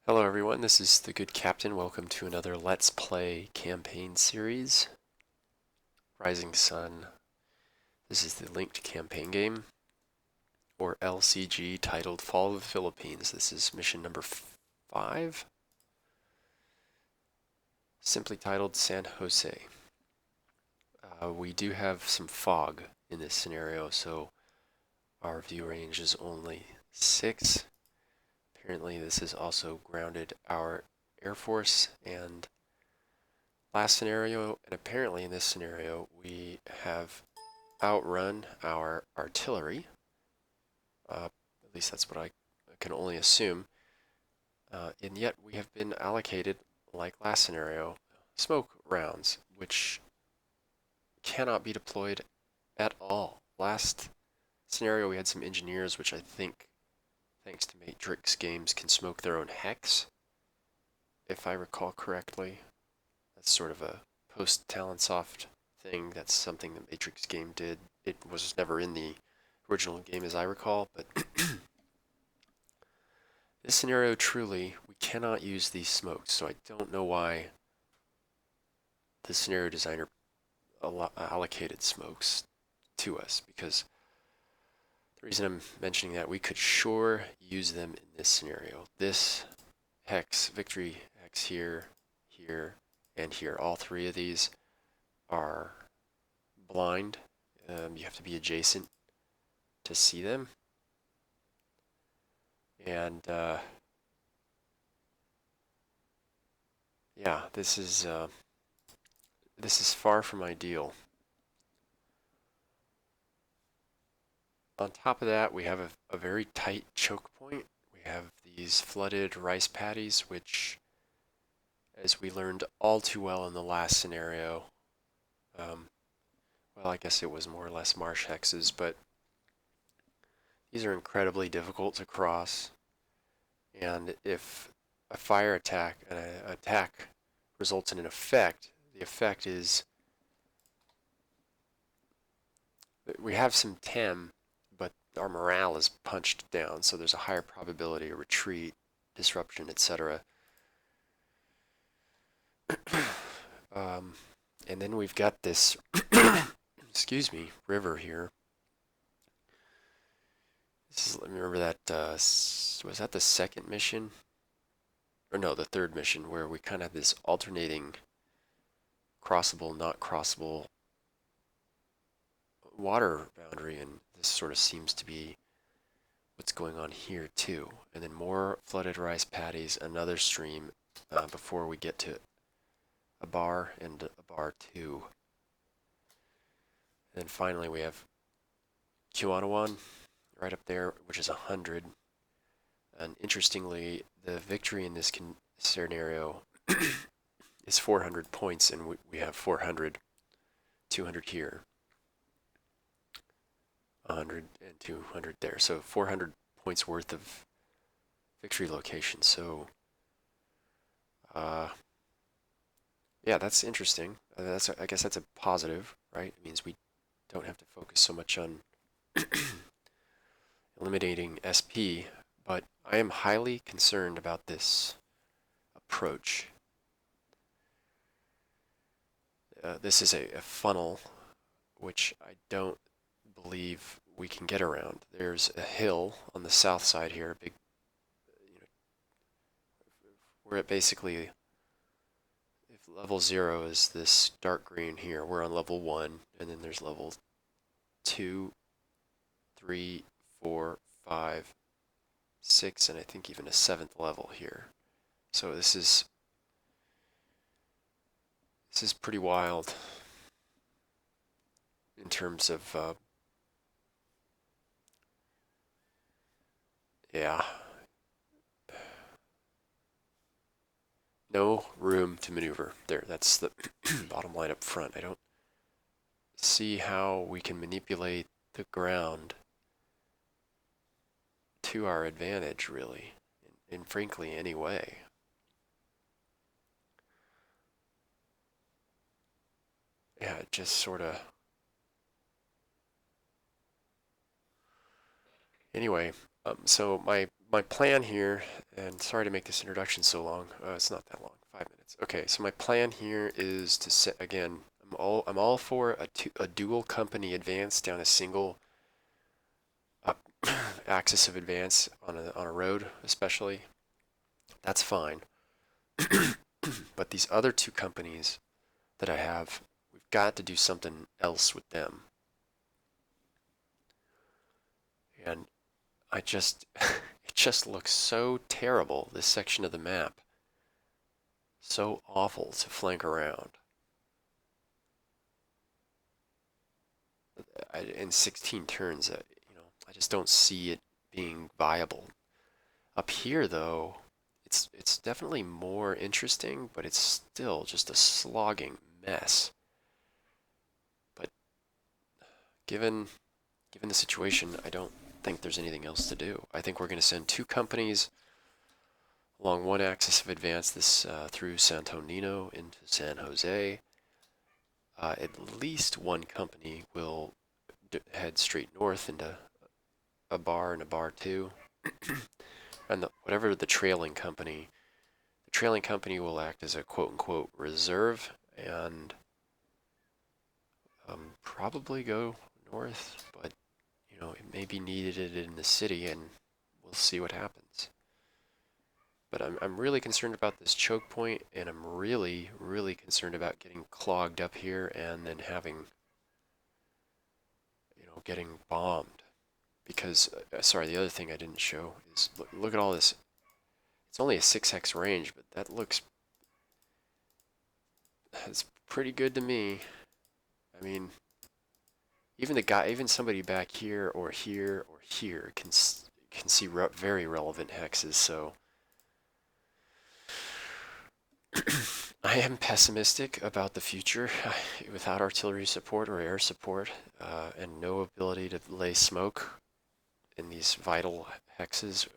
Hello everyone, this is the Good Captain. Welcome to another Let's Play campaign series, Rising Sun. This is the linked campaign game, or LCG, titled Fall of the Philippines. This is mission number 5, simply titled San Jose. We do have some fog in this scenario, so our view range is only 6. Apparently this has also grounded our Air Force and last scenario, and apparently in this scenario we have outrun our artillery. At least that's what I can only assume. And yet we have been allocated, like last scenario, smoke rounds, which cannot be deployed at all. Last scenario we had some engineers, which I think, thanks to Matrix games, can smoke their own hex, if I recall correctly. That's sort of a post-Talonsoft thing. That's something the Matrix game did. It was never in the original game as I recall, but this scenario, truly, we cannot use these smokes, so I don't know why the scenario designer allocated smokes to us, because the reason I'm mentioning that, we could sure use them in this scenario. This hex, victory hex here, here, and here, all three of these are blind. You have to be adjacent to see them. And yeah, this is far from ideal. On top of that, we have a very tight choke point. We have these flooded rice paddies, which, as we learned all too well in the last scenario, well, I guess it was more or less marsh hexes, but these are incredibly difficult to cross. And if a fire attack, an attack results in an effect, the effect is we have some TEM, but our morale is punched down, so there's a higher probability of retreat, disruption, etc. And then we've got this, excuse me, river here. Let me remember that, was that the second mission? Or no, the third mission, where we kind of have this alternating crossable, not crossable water boundary, and this sort of seems to be what's going on here too. And then more flooded rice paddies, another stream, before we get to a bar and a bar 2. And then finally we have Kiwanawan right up there, which is 100. And interestingly, the victory in this scenario is 400 points, and we have 400, 200 here, 100 and 200 there. So 400 points worth of victory location. So yeah, that's interesting. I guess that's a positive, right? It means we don't have to focus so much on eliminating SP, but I am highly concerned about this approach. This is a funnel, which I don't believe we can get around. There's a hill on the south side here, big, we're at basically, if level 0 is this dark green here, we're on level 1, and then there's level 2, 3, 4, 5, 6, and I think even a 7th level here. So this is pretty wild in terms of yeah, no room to maneuver there. That's the bottom line up front. I don't see how we can manipulate the ground to our advantage, really, in frankly any way. Yeah, it just sort of... Anyway, so my my plan here, and sorry to make this introduction so long. It's not that long, 5 minutes. Okay, so my plan here is to set again. I'm all for a dual company advance down a single uh, axis of advance on a road, especially. That's fine. But these other two companies that I have, we've got to do something else with them. And I just, it just looks so terrible, this section of the map. So awful to flank around. In 16 turns, I just don't see it being viable. Up here, though, it's definitely more interesting, but it's still just a slogging mess. But given the situation, I don't think there's anything else to do. I think we're going to send two companies along one axis of advance this through Santo Nino into San Jose. At least one company will head straight north into a bar and a bar two. And whatever the trailing company will act as a quote-unquote reserve and probably go north, but it may be needed in the city, and we'll see what happens. But I'm really concerned about this choke point, and I'm really, really concerned about getting clogged up here and then having, getting bombed. Because, sorry, the other thing I didn't show is, look at all this. It's only a 6 hex range, but that's pretty good to me. I mean, even somebody back here or here or here can see very relevant hexes, so I am pessimistic about the future without artillery support or air support and no ability to lay smoke in these vital hexes.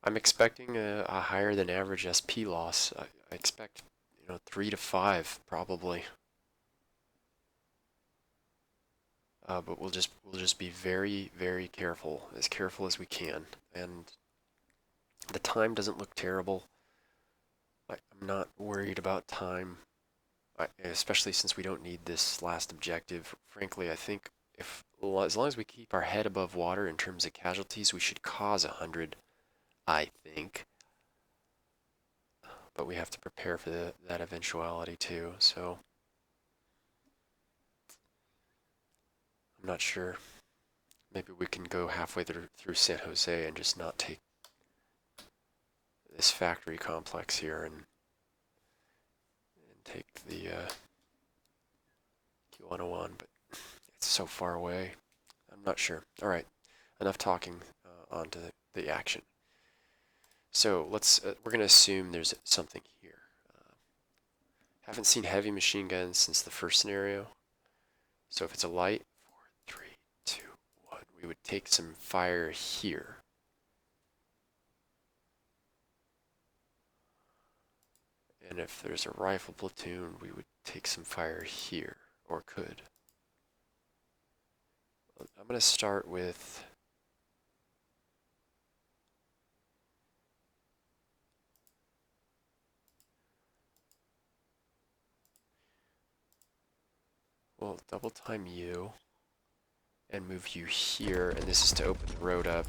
I'm expecting a higher than average SP loss. I expect 3 to 5 probably. But we'll just be very, very careful as we can. And the time doesn't look terrible. I'm not worried about time, especially since we don't need this last objective. Frankly, I think as long as we keep our head above water in terms of casualties, we should cause 100, I think. But we have to prepare for that eventuality too, so I'm not sure. Maybe we can go halfway through San Jose and just not take this factory complex here and take the Q101, but it's so far away. I'm not sure. All right, enough talking. On to the action. So we're going to assume there's something here. Haven't seen heavy machine guns since the first scenario. So if it's a light, 4, 3, 2, 1, we would take some fire here. And if there's a rifle platoon, we would take some fire here, or could. I'm going to start with we'll double time you and move you here, and this is to open the road up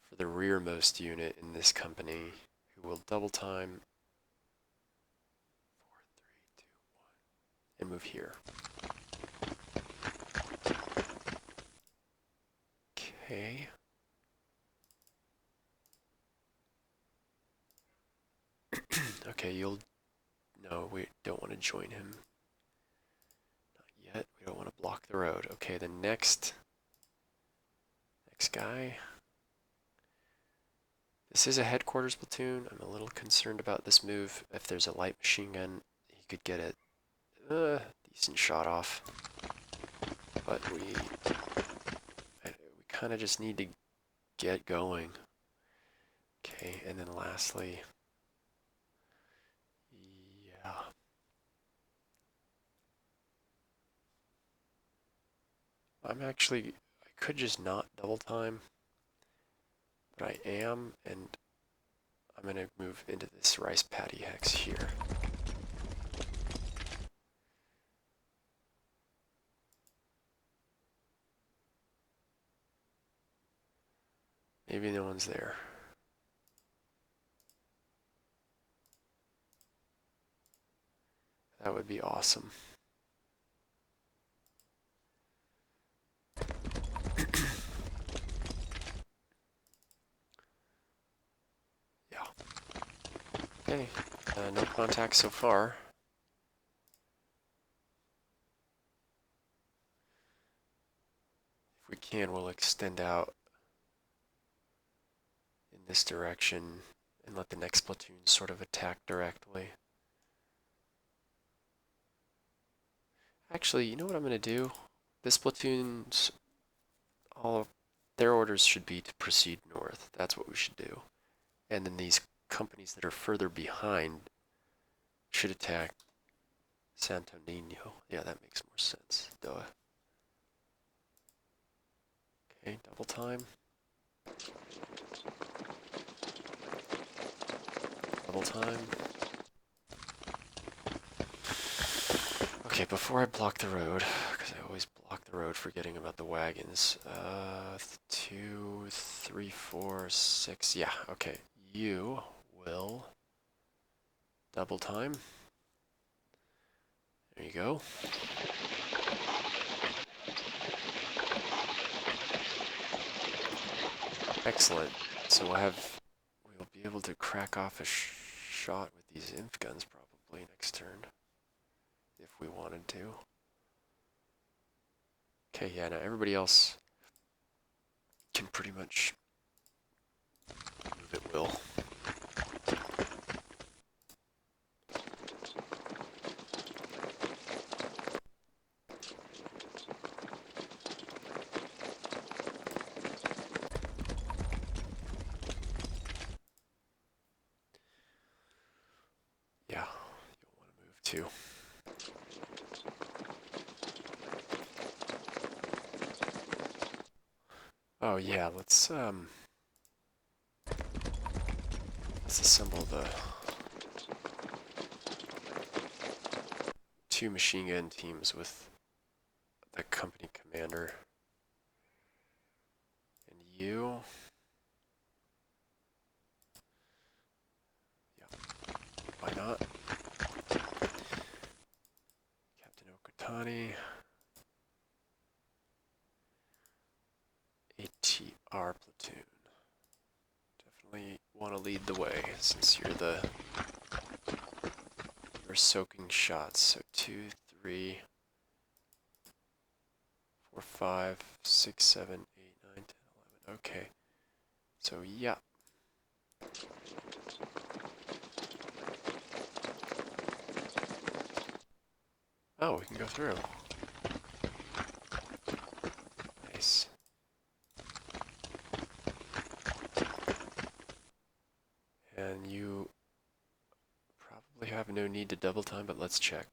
for the rearmost unit in this company, who will double time 4, 3, 2, 1, and move here. Okay. Okay, no, we don't want to join him. Not yet. We don't want to block the road. Okay, the next guy. This is a headquarters platoon. I'm a little concerned about this move. If there's a light machine gun, he could get a decent shot off. But we kind of just need to get going. Okay, and then lastly, yeah. I could just not double time, but I am, and I'm going to move into this rice paddy hex here. Maybe no one's there. That would be awesome. Yeah. Okay, no contact so far. If we can, we'll extend out in this direction and let the next platoon sort of attack directly. Actually, you know what I'm going to do? This platoon's, all of their orders should be to proceed north. That's what we should do. And then these companies that are further behind should attack Santo Nino. Yeah, that makes more sense. Duh. Okay, double time. Double time. Okay, before I block the road, because I always block the road forgetting about the wagons. 2, 3, 4, 6. Yeah, okay. You will double time. There you go. Excellent. So we'll be able to crack off a shot with these inf guns probably next turn, if we wanted to. Okay, yeah, now everybody else can pretty much move at will. Yeah, you'll want to move too. Oh yeah, let's assemble the 2 machine gun teams with the company commander. And you, yeah, why not? Captain Okatani, ATR platoon. Definitely want to lead the way since you're soaking shots. So 2, 3, 4, 5, 6, 7, 8, 9, 10, 11. Okay. So yeah. Oh, we can go through. Nice. And you probably have no need to double time, but let's check.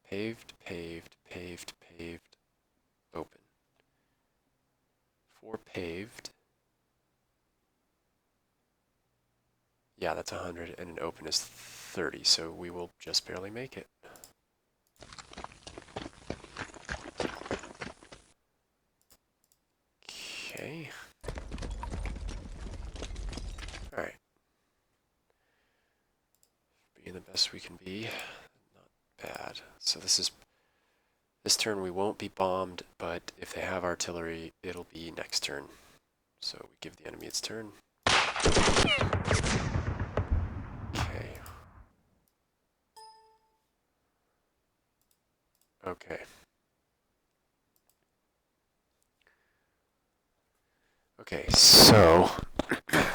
Paved, paved, paved, paved, open. 4 paved. Yeah, that's 100, and an open is 30, so we will just barely make it. Okay. Alright. Being the best we can be. Not bad. So this turn we won't be bombed, but if they have artillery, it'll be next turn. So we give the enemy its turn. Okay. Okay. Okay, so get a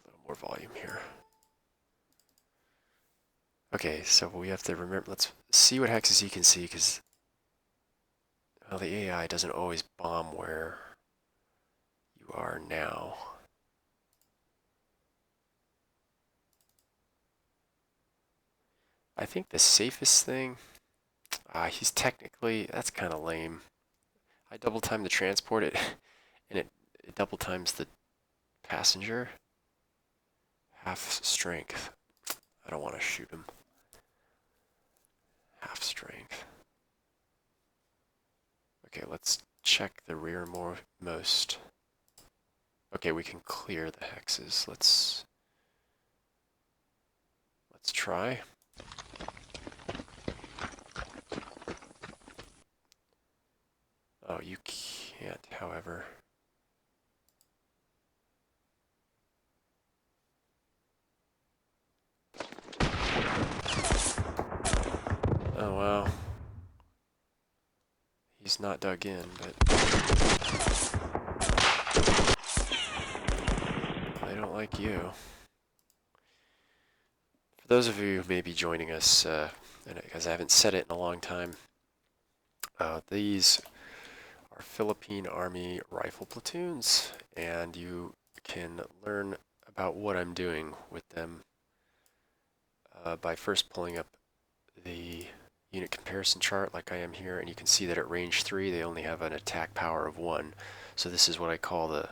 little more volume here. Okay, so we have to remember, let's see what hexes you can see, because well, the AI doesn't always bomb where you are now. I think the safest thing, He's technically, that's kind of lame. I double time the transport it, and it double times the passenger. Half strength. I don't want to shoot him. Half strength. Okay, let's check the rearmost. Okay, we can clear the hexes. Let's try. Oh, you can't, however. Oh, well. He's not dug in, but they don't like you. For those of you who may be joining us, and because I haven't said it in a long time, these are Philippine Army rifle platoons, and you can learn about what I'm doing with them by first pulling up the unit comparison chart like I am here, and you can see that at range 3 they only have an attack power of 1. So this is what I call the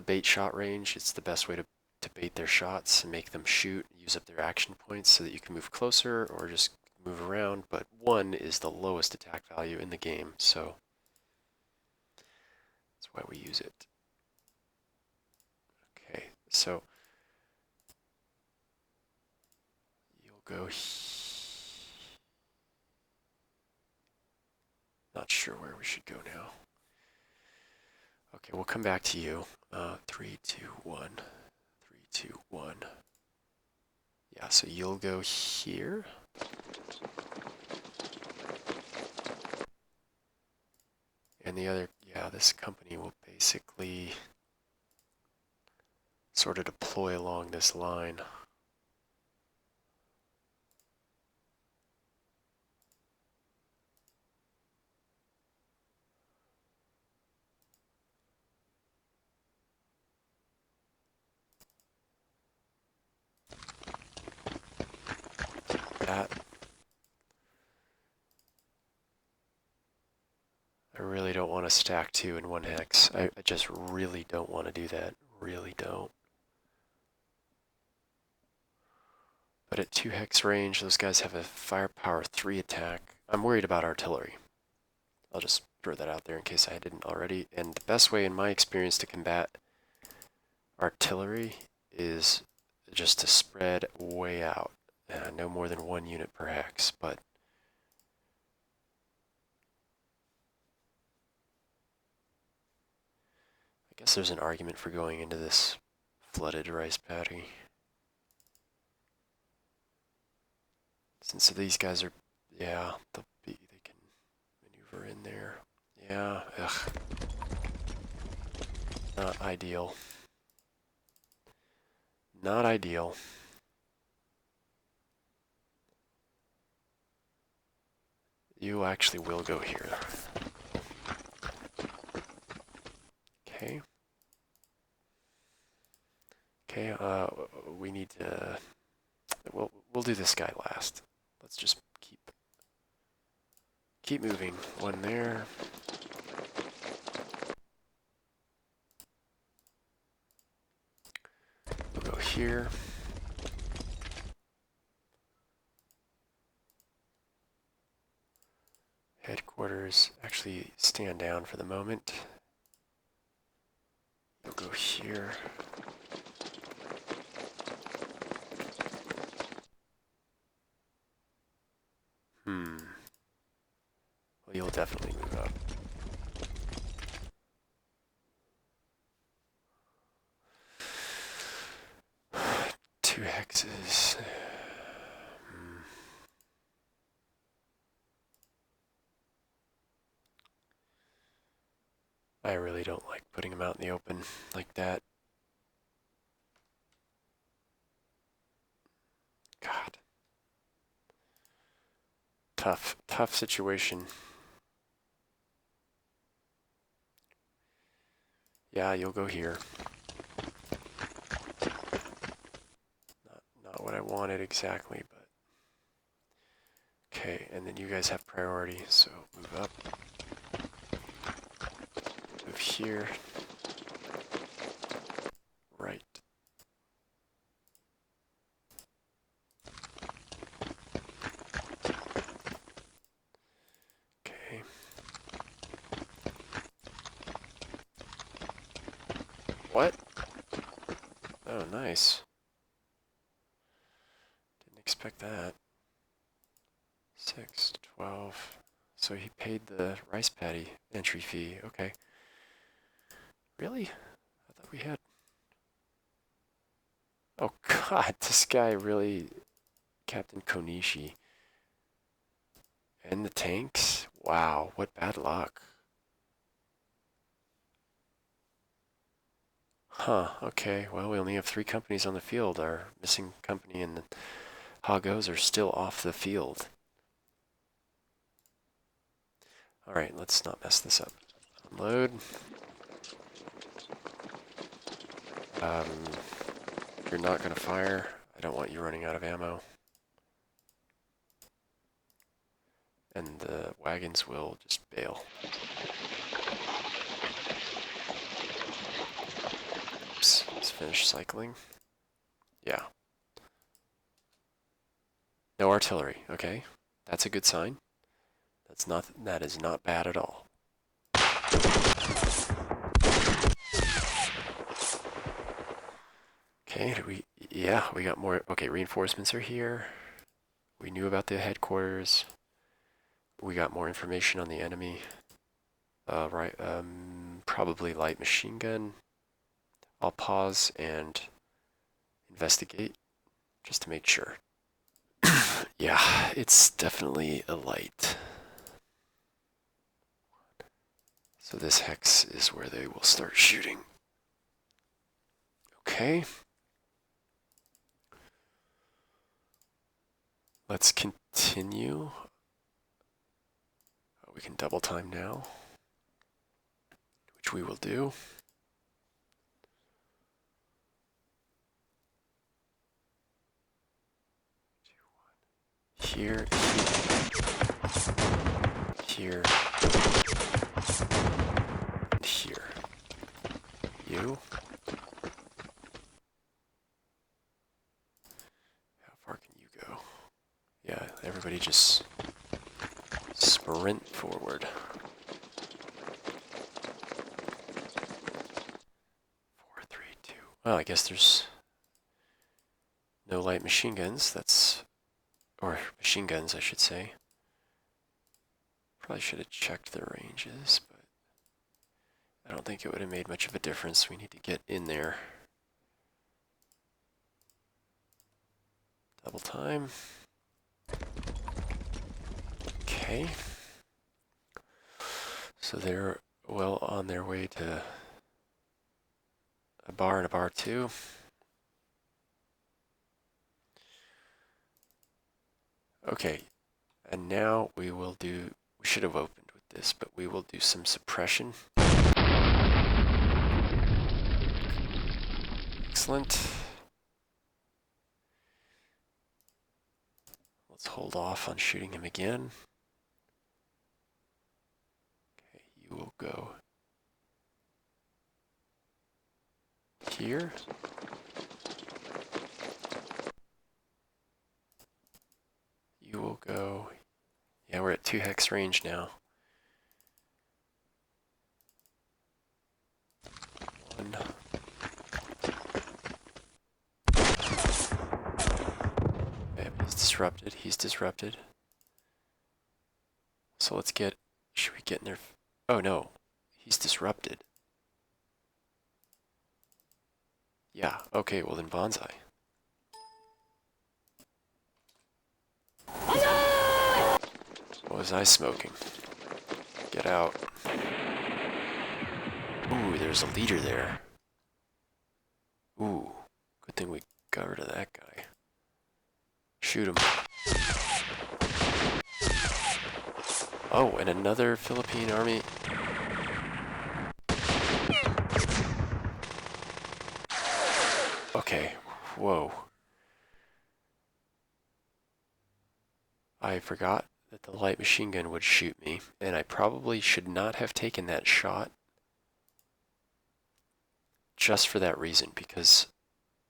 bait shot range. It's the best way to bait their shots and make them shoot, use up their action points so that you can move closer or just move around, but 1 is the lowest attack value in the game, so that's why we use it. Okay, so you'll go not sure where we should go now. Okay, we'll come back to you. 3, 2, 1. 3, 2, 1. Yeah, so you'll go here. And the other, yeah, this company will basically sort of deploy along this line. That I really don't want to stack 2 in 1 hex. I just really don't want to do that. Really don't. But at 2 hex range, those guys have a firepower 3 attack. I'm worried about artillery. I'll just throw that out there in case I didn't already. And the best way in my experience to combat artillery is just to spread way out. No more than 1 unit per hex, but I guess there's an argument for going into this flooded rice paddy. Since these guys are, yeah, they can maneuver in there. Yeah, ugh. Not ideal. Not ideal. You actually will go here. Okay. Okay, we need to, we'll do this guy last. Let's just keep moving. 1 there. We'll go here. Headquarters, actually stand down for the moment. We'll go here. Well, you'll definitely move up. Two hexes. I really don't like putting them out in the open like that. God. Tough situation. Yeah, you'll go here. Not what I wanted exactly, but Okay, and then you guys have priority, so move up. Move here. Right. Okay. What? Oh, nice. Didn't expect that. 6, 12. So he paid the rice paddy entry fee. Okay. Really? I thought we had... Oh god, this guy really... Captain Konishi. And the tanks? Wow, what bad luck. Huh, okay. Well, we only have 3 companies on the field. Our missing company and the Hagos are still off the field. Alright, let's not mess this up. Unload. You're not going to fire. I don't want you running out of ammo. And the wagons will just bail. Oops, let's finish cycling. Yeah. No artillery, okay. That's a good sign. That is not bad at all. Okay, yeah, we got more. Okay, reinforcements are here. We knew about the headquarters. We got more information on the enemy. Right, probably light machine gun. I'll pause and investigate just to make sure. Yeah, it's definitely a light. So this hex is where they will start shooting. Okay. Let's continue. We can double time now, which we will do. Here, here, and here. You. How far can you go? Yeah, everybody just sprint forward. 4, 3, 2. Well, I guess there's no light machine guns. Or machine guns, I should say. Probably should have checked the ranges, but I don't think it would have made much of a difference. We need to get in there. Double time. Okay. So they're well on their way to a bar and a bar 2. Okay, and now we should have opened with this, but we will do some suppression. Excellent. Let's hold off on shooting him again. Okay, you will go here. You will go, yeah, we're at 2 hex range now. 1. Okay, he's disrupted, he's disrupted. So let's should we get in there? Oh no, he's disrupted. Yeah, okay, well then bonsai. What was I smoking? Get out. Ooh, there's a leader there. Ooh, good thing we got rid of that guy. Shoot him. Oh, and another Philippine army. Okay, whoa. I forgot that the light machine gun would shoot me, and I probably should not have taken that shot just for that reason, because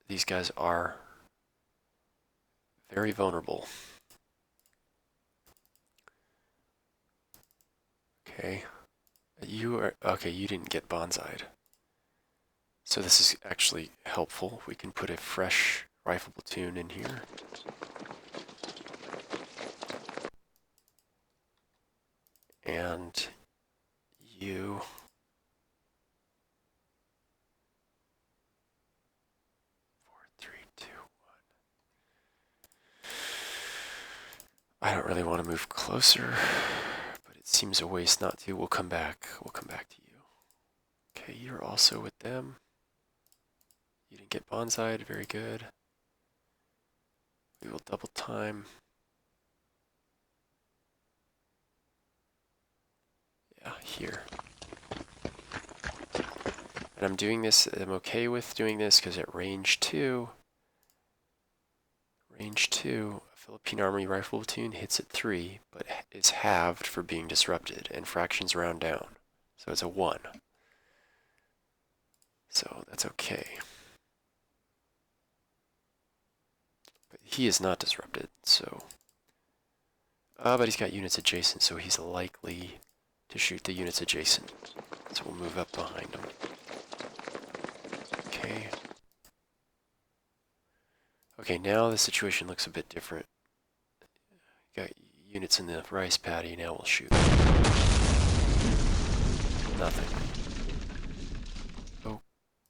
these guys are very vulnerable. Okay. You are, okay, you didn't get bonsai'd. So this is actually helpful. We can put a fresh rifle platoon in here. And you... 4, 3, 2, 1. I don't really want to move closer, but it seems a waste not to. We'll come back. We'll come back to you. Okay, you're also with them. You didn't get bonsai'd. Very good. We will double time. Yeah, here. And I'm doing this, I'm okay with doing this because at range 2, a Philippine Army rifle platoon hits at 3, but is halved for being disrupted, and fractions round down. So it's a 1. So that's okay. But he is not disrupted, so... but he's got units adjacent, so he's likely to shoot the units adjacent. So we'll move up behind him. Okay. Okay, now the situation looks a bit different. Got units in the rice paddy, now we'll shoot. Nothing.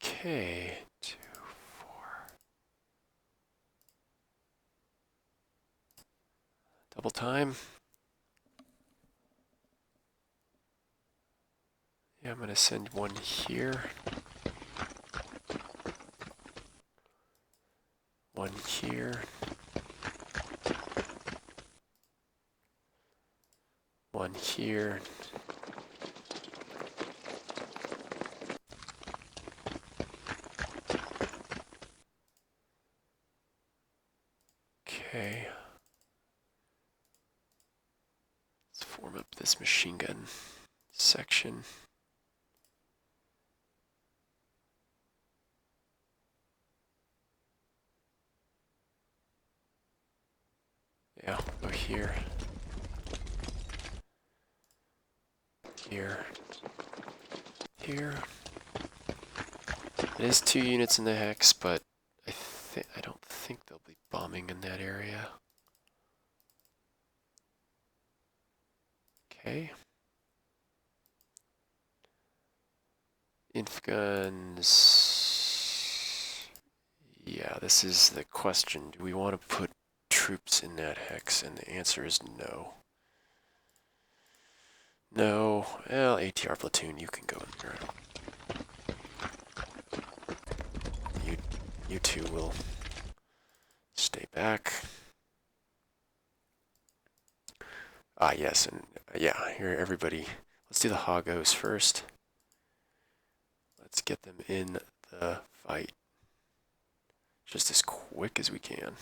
Okay. 2, 4. Double time. Yeah, I'm going to send one here. One here. One here. Okay. Let's form up this machine gun section. Yeah, go here. Here. Here. It is 2 units in the hex, but I don't think they'll be bombing in that area. Okay. Inf guns. Yeah, this is the question. Do we want to put troops in that hex? And the answer is no. No. Well, ATR platoon, you can go in there. You two will stay back. Ah, yes, and yeah, here, everybody. Let's do the hoggos first. Let's get them in the fight just as quick as we can.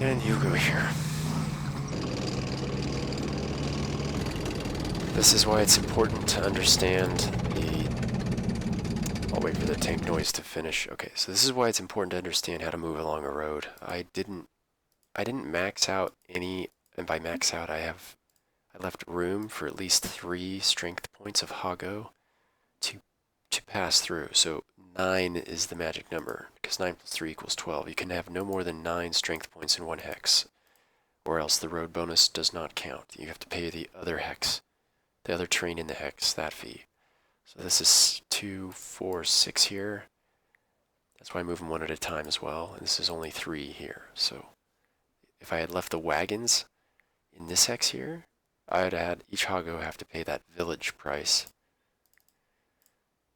And you go here. This is why it's important to understand the... I'll wait for the tank noise to finish. Okay, so this is why it's important to understand how to move along a road. I didn't max out any, and by max out I left room for at least 3 strength points of Hoggo to pass through. So 9 is the magic number, because 9 plus 3 equals 12. You can have no more than 9 strength points in one hex, or else the road bonus does not count. You have to pay the other hex, the other train in the hex, that fee. So this is 2, 4, 6 here. That's why I move them one at a time as well. And this is only 3 here. So if I had left the wagons in this hex here, I'd had each Hoggo have to pay that village price.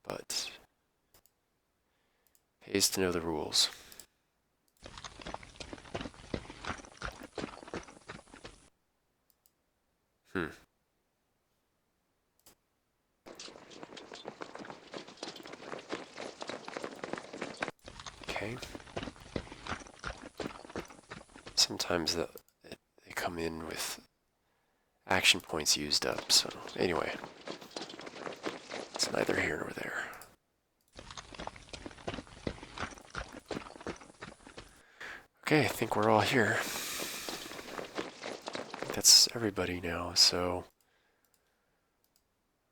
But pays to know the rules. Hmm. Okay. Sometimes they come in with action points used up, so anyway. It's neither here nor there. Okay, I think we're all here. That's everybody now, so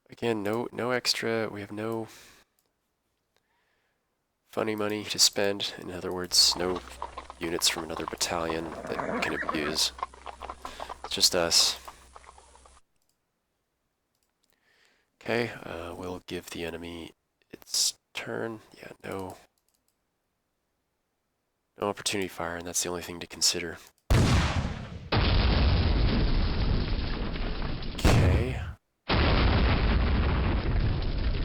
again, no extra, we have no funny money to spend. In other words, no units from another battalion that we can abuse. It's just us. Okay, we'll give the enemy its turn. Yeah, no opportunity fire, and that's the only thing to consider. Okay.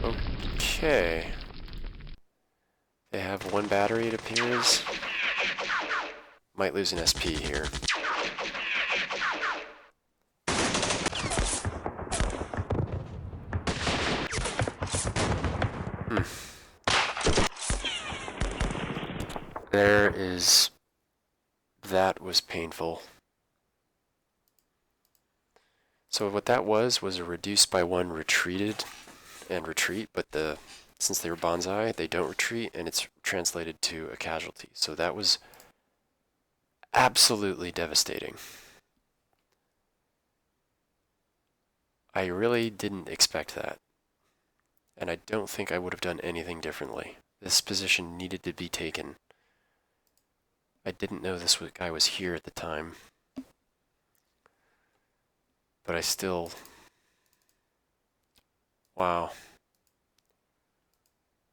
Okay. They have one battery, it appears. Might lose an SP here. That was painful. So what that was a reduced by one retreated and retreat, but since they were bonsai, they don't retreat, and it's translated to a casualty. So that was absolutely devastating. I really didn't expect that, and I don't think I would have done anything differently. This position needed to be taken. I didn't know this guy was here at the time, but I still... Wow.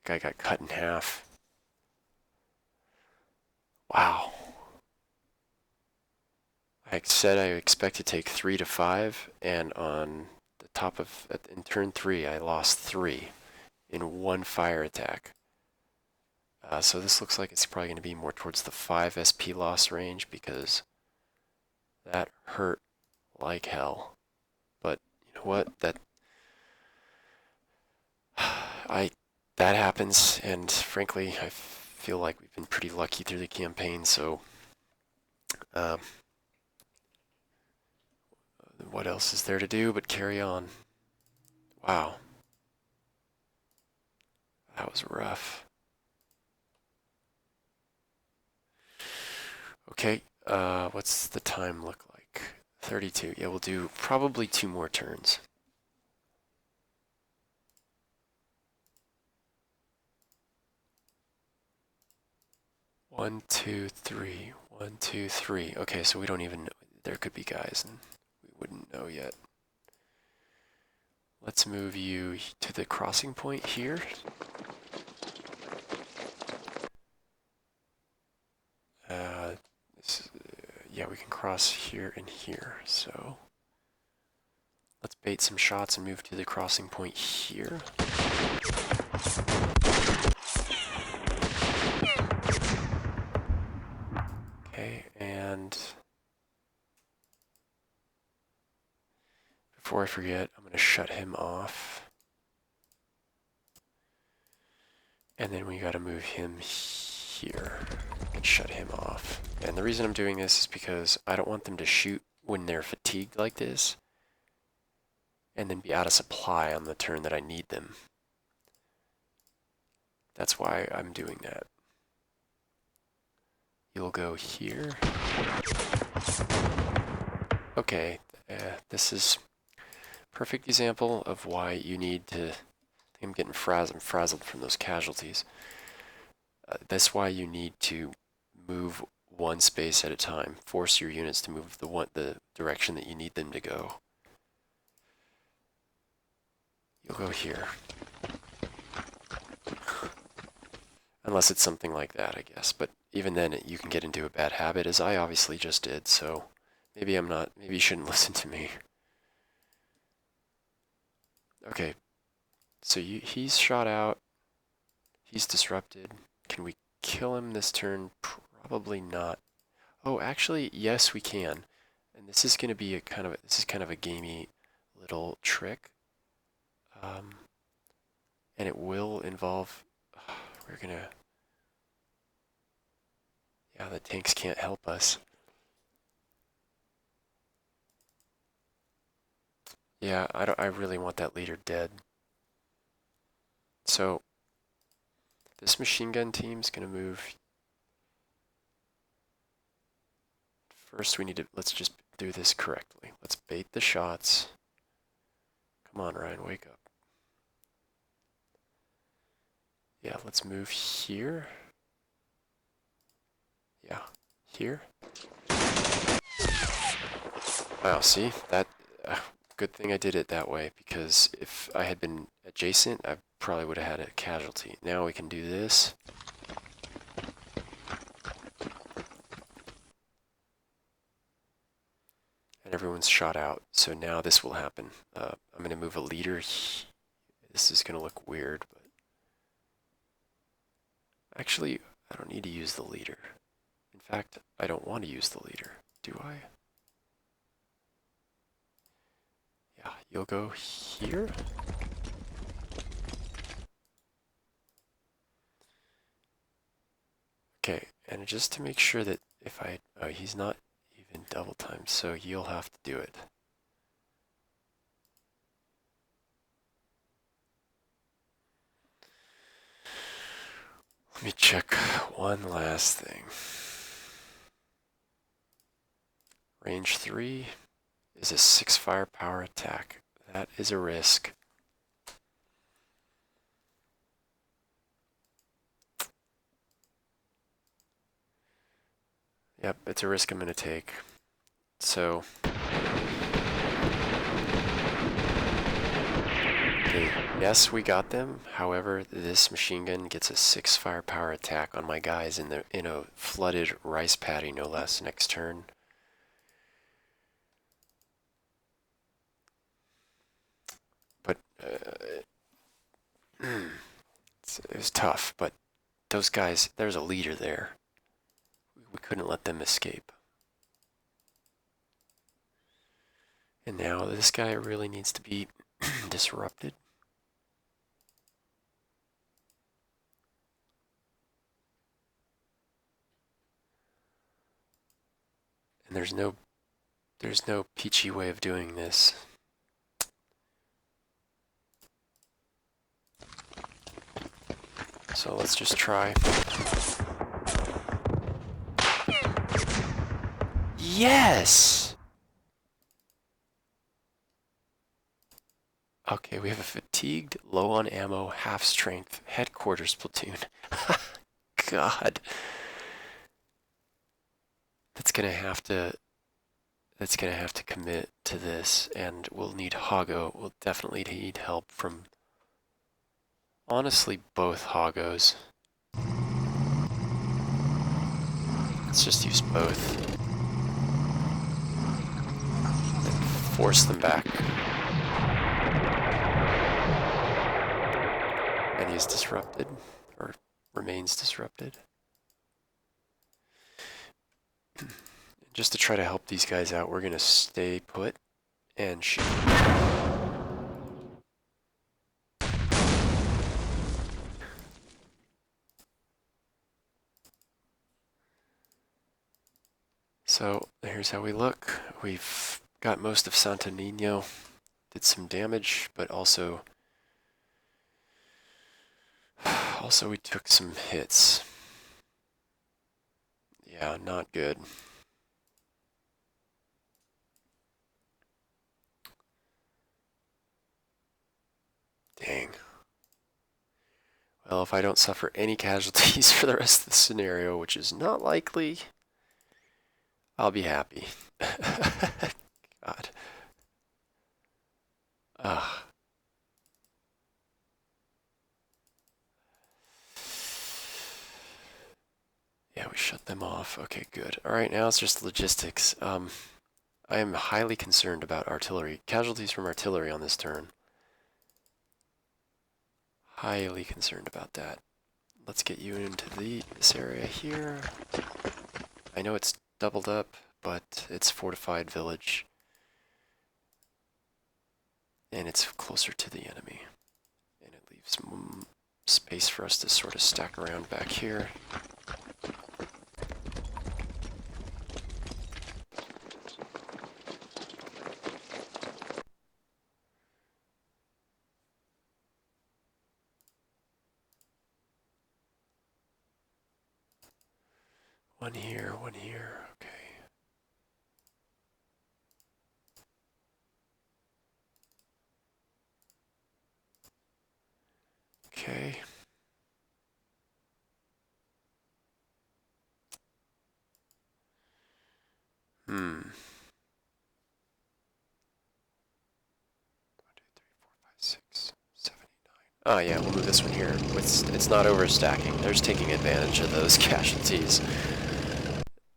Guy got cut in half. Wow. I said I expect to take 3 to 5, and on the top of... in turn 3, I lost 3 in one fire attack. So this looks like it's probably going to be more towards the 5 SP loss range, because that hurt like hell. But you know what? That happens, and frankly, I feel like we've been pretty lucky through the campaign. So, what else is there to do but carry on? Wow, that was rough. Okay, what's the time look like? 32. Yeah, we'll do probably 2 more turns. One, two, three. 1, 2, 3. Okay, so we don't even know. There could be guys, and we wouldn't know yet. Let's move you to the crossing point here. Yeah, we can cross here and here, so let's bait some shots and move to the crossing point here. Okay, and before I forget, I'm going to shut him off. And then we got to move him here and shut him off. And the reason I'm doing this is because I don't want them to shoot when they're fatigued like this and then be out of supply on the turn that I need them. That's why I'm doing that. You'll go here. Okay, this is a perfect example of why you need to... I'm getting frazzled from those casualties. That's why you need to move one space at a time. Force your units to move the direction that you need them to go. You'll go here. Unless it's something like that, I guess. But even then, you can get into a bad habit, as I obviously just did, so maybe maybe you shouldn't listen to me. Okay, so he's shot out. He's disrupted. Can we kill him this turn? Probably not. Oh, actually, yes, we can. And this is going to be this is kind of a gamey little trick. And it will involve, we're gonna, yeah, the tanks can't help us. Yeah, I really want that leader dead. So this machine gun team's gonna move. First we need to, let's just do this correctly. Let's bait the shots. Come on, Ryan, wake up. Yeah, let's move here. Yeah, here. Wow, see, that, good thing I did it that way, because if I had been adjacent, I probably would have had a casualty. Now we can do this. And everyone's shot out, so now this will happen. I'm going to move a leader. This is going to look weird, but actually, I don't need to use the leader. In fact, I don't want to use the leader. Do I? Yeah, you'll go here. Okay, and just to make sure that if I, oh, he's not even double timed, so you'll have to do it. Let me check one last thing. Range 3 is a 6 firepower attack. That is a risk. Yep, it's a risk I'm going to take. So, okay, yes, we got them. However, this machine gun gets a 6 firepower attack on my guys in a flooded rice paddy, no less, next turn. But it was tough. But those guys, there's a leader there. We couldn't let them escape. And now this guy really needs to be disrupted. And there's no peachy way of doing this. So let's just try. Yes! Okay, we have a fatigued, low on ammo, half strength, headquarters platoon. God. That's gonna have to commit to this, and we'll need Hago. We'll definitely need help from, honestly, both Hagos. Let's just use both. And force them back. And he's disrupted, or remains disrupted. Just to try to help these guys out, we're gonna stay put and shoot. So here's how we look. We've got most of Santo Nino, did some damage, but also we took some hits. Yeah, not good. Dang. Well, if I don't suffer any casualties for the rest of the scenario, which is not likely, I'll be happy. God. Ugh. Yeah, we shut them off. Okay, good. All right, now it's just logistics. I am highly concerned about artillery. Casualties from artillery on this turn. Highly concerned about that. Let's get you into this area here. I know it's doubled up, but it's fortified village. and it's closer to the enemy. And it leaves space for us to sort of stack around back here. One here, okay. Okay. Hmm. 1, 2, 3, 4, 5, 6, 7, 8, 9. Oh yeah, we'll move this one here. It's not overstacking. They're just taking advantage of those casualties.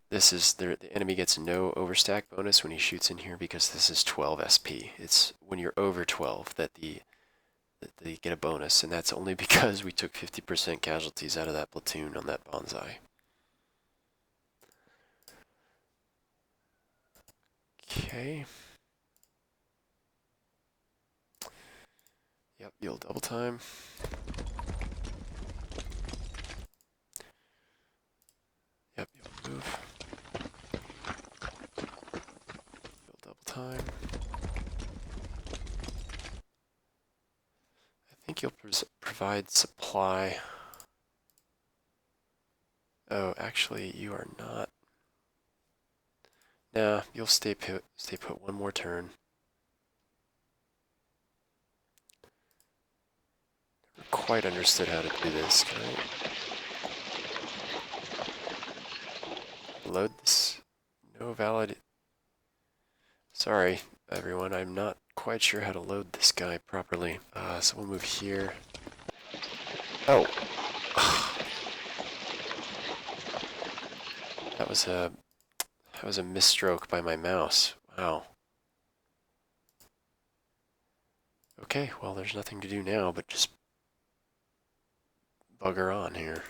This is the enemy gets no overstack bonus when he shoots in here because this is 12 SP. It's when you're over 12 that they get a bonus, and that's only because we took 50% casualties out of that platoon on that bonsai. Okay. Yep, you'll double time. Yep, you'll move. You'll double time. I think you'll provide supply. Oh, actually, you are not. Nah, you'll stay put one more turn. Never quite understood how to do this. Can I load this? No valid. Sorry, everyone. I'm not quite sure how to load this guy properly. So we'll move here. Oh. That was a misstroke by my mouse. Wow. Okay, well, there's nothing to do now but just bugger on here.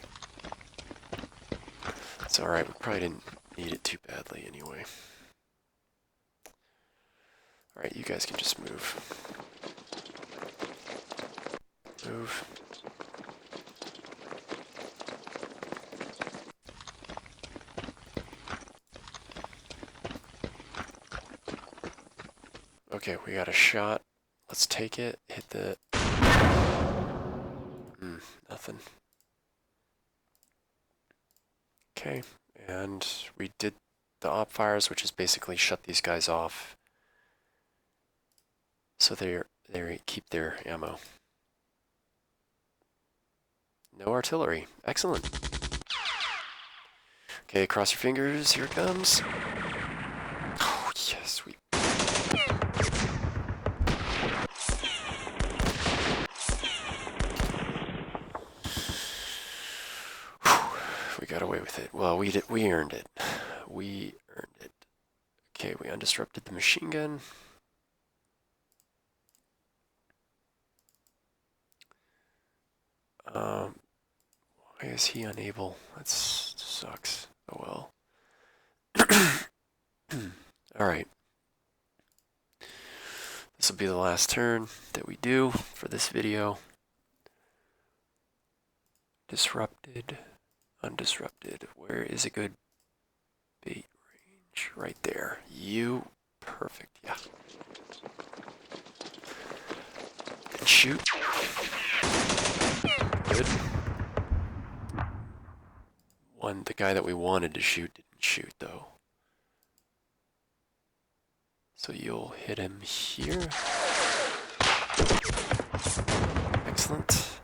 It's alright, we probably didn't need it too badly anyway. Alright, you guys can just move. Move. Okay, we got a shot. Let's take it. Hit the... nothing. Okay, and we did the op fires, which is basically shut these guys off so they keep their ammo. No artillery. Excellent. Okay, cross your fingers. Here it comes. Oh, yes, we... We got away with it. Well, we earned it. We earned it. Okay, we undisrupted the machine gun. Why is he unable? That sucks. Oh well. Alright. This will be the last turn that we do for this video. Disrupted. Undisrupted. Where is a good bait range? Right there. You. Perfect. Yeah. And shoot. Good. The guy that we wanted to shoot didn't shoot though. So you'll hit him here. Excellent.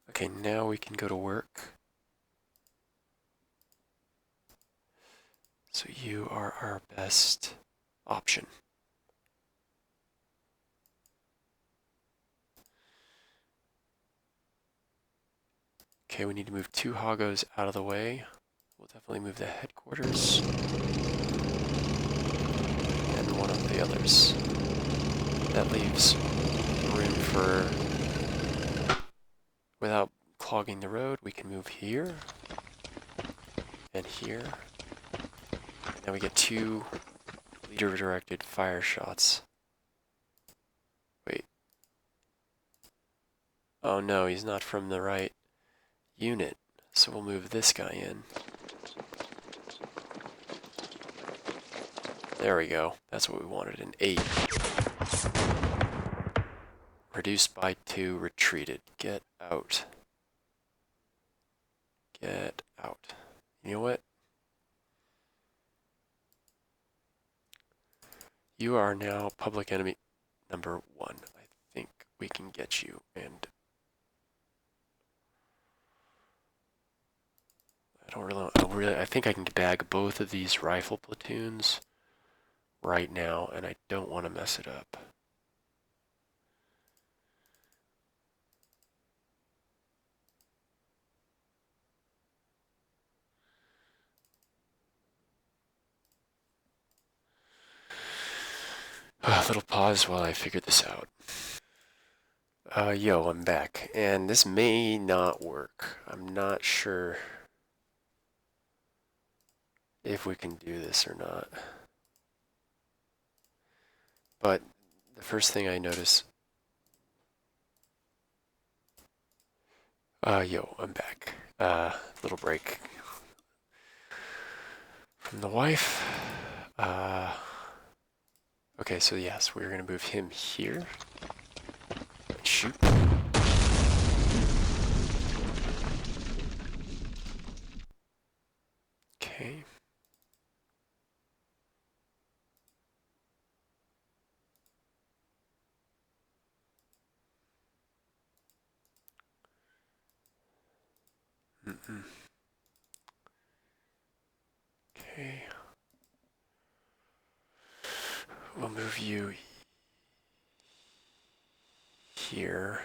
Okay, now we can go to work. So you are our best option. Okay, we need to move 2 hoggos out of the way. We'll definitely move the headquarters. And one of the others. That leaves room for... Without clogging the road, we can move here. And here. And now we get 2 leader-directed fire shots. Wait, Oh no, he's not from the right unit. So we'll move this guy in. There we go. That's what we wanted, an 8. Reduced by 2, retreated. Get out. Get out. You know what? You are now public enemy number 1. I think we can get you, and I think I can bag both of these rifle platoons right now, and I don't want to mess it up. A little pause while I figure this out. Yo, I'm back, and this may not work. I'm not sure if we can do this or not. But the first thing I notice... yo, I'm back. Little break from the wife. Okay, so yes, we're gonna move him here. Shoot. Okay. Okay. We'll move you here.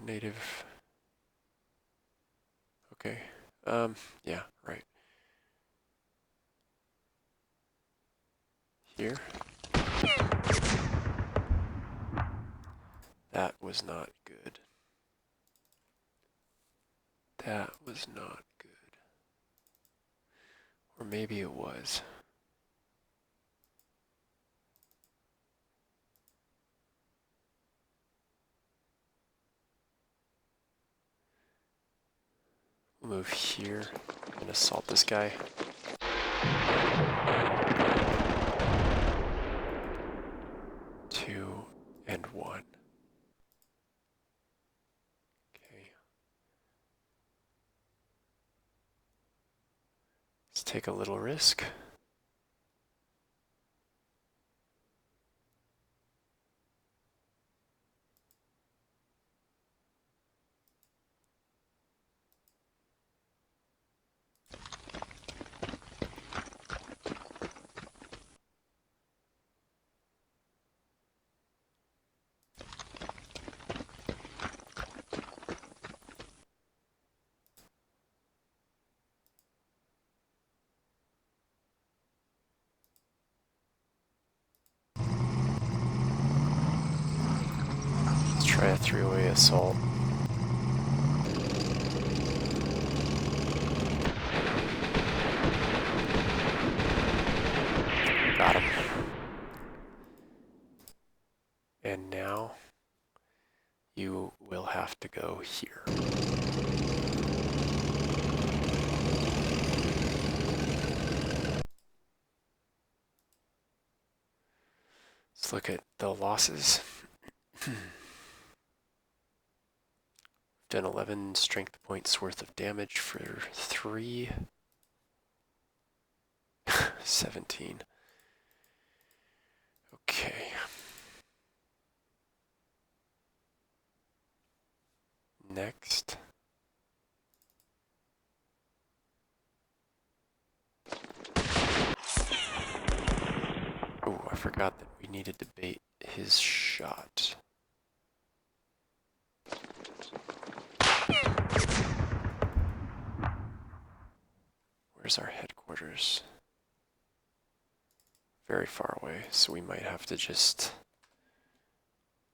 Native. Okay. Yeah, right. Here. That was not good. That was not good. Or maybe it was. We'll move here and assault this guy. Two and 1. Okay. Let's take a little risk. Let's try a 3-way assault. Got him. And now you will have to go here. Let's look at the losses. Done 11 strength points worth of damage for 3. 17. Okay. Next. Oh, I forgot that we needed to bait his shot. Where's our headquarters? Very far away, so we might have to just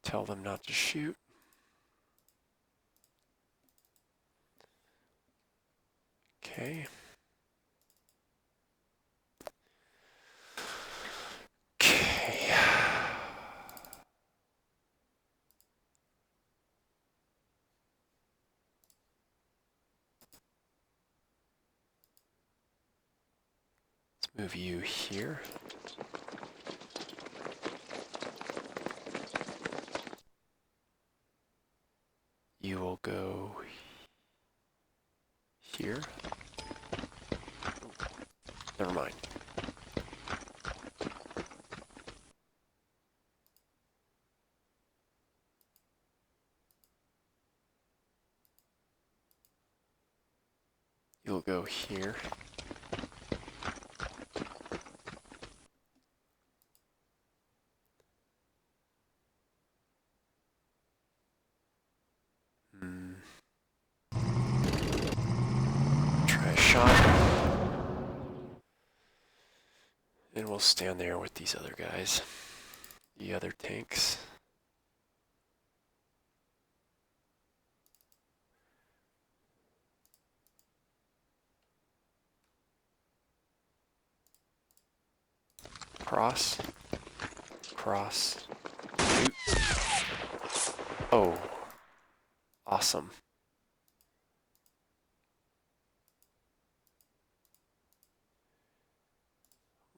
tell them not to shoot. Okay. Okay. Move you here. You will go here. Never mind. You'll go here. Try a shot. And we'll stand there with these other guys. The other tanks. Cross. Cross. Shoot. Oh. Awesome.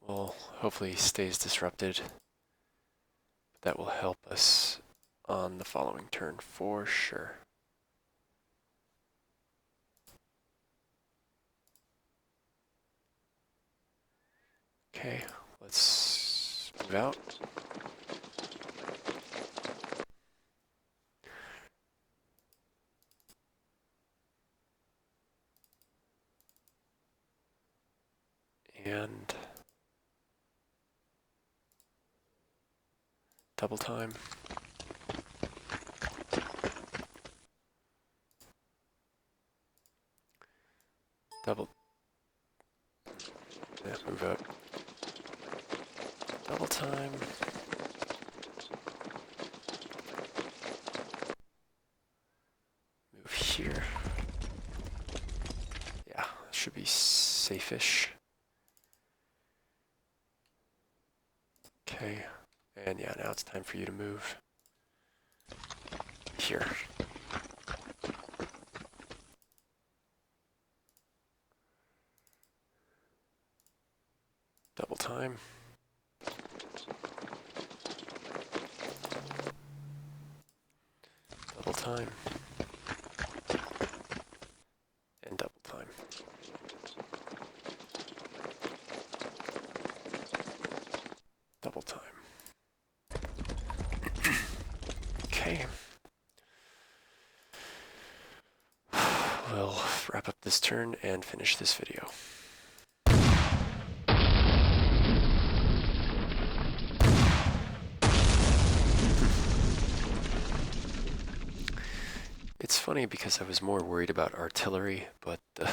Well, hopefully he stays disrupted. That will help us on the following turn for sure. Okay, let's move out. And double time. Double. Yeah, move up. Double time. Move here. Yeah, should be safe-ish. Okay, and yeah, now it's time for you to move here. Double time. Double time. And double time. Double time. Okay. We'll wrap up this turn and finish this video. It's funny because I was more worried about artillery, but I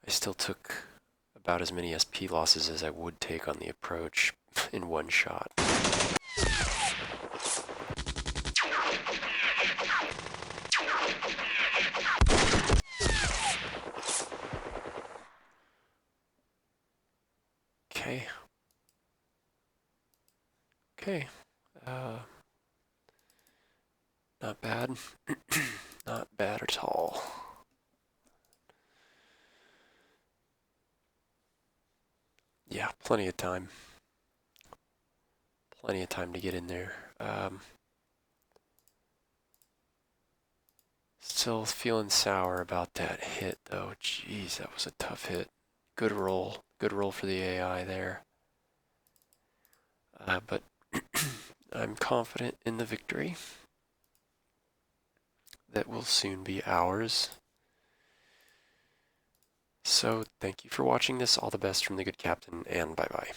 still took about as many SP losses as I would take on the approach in one shot. Okay. Okay. Not bad. Not bad at all. Yeah, plenty of time. Plenty of time to get in there. Still feeling sour about that hit, though. Jeez, that was a tough hit. Good roll. Good roll for the AI there. But I'm confident in the victory. That will soon be ours. So, thank you for watching this. All the best from the good captain, and bye-bye.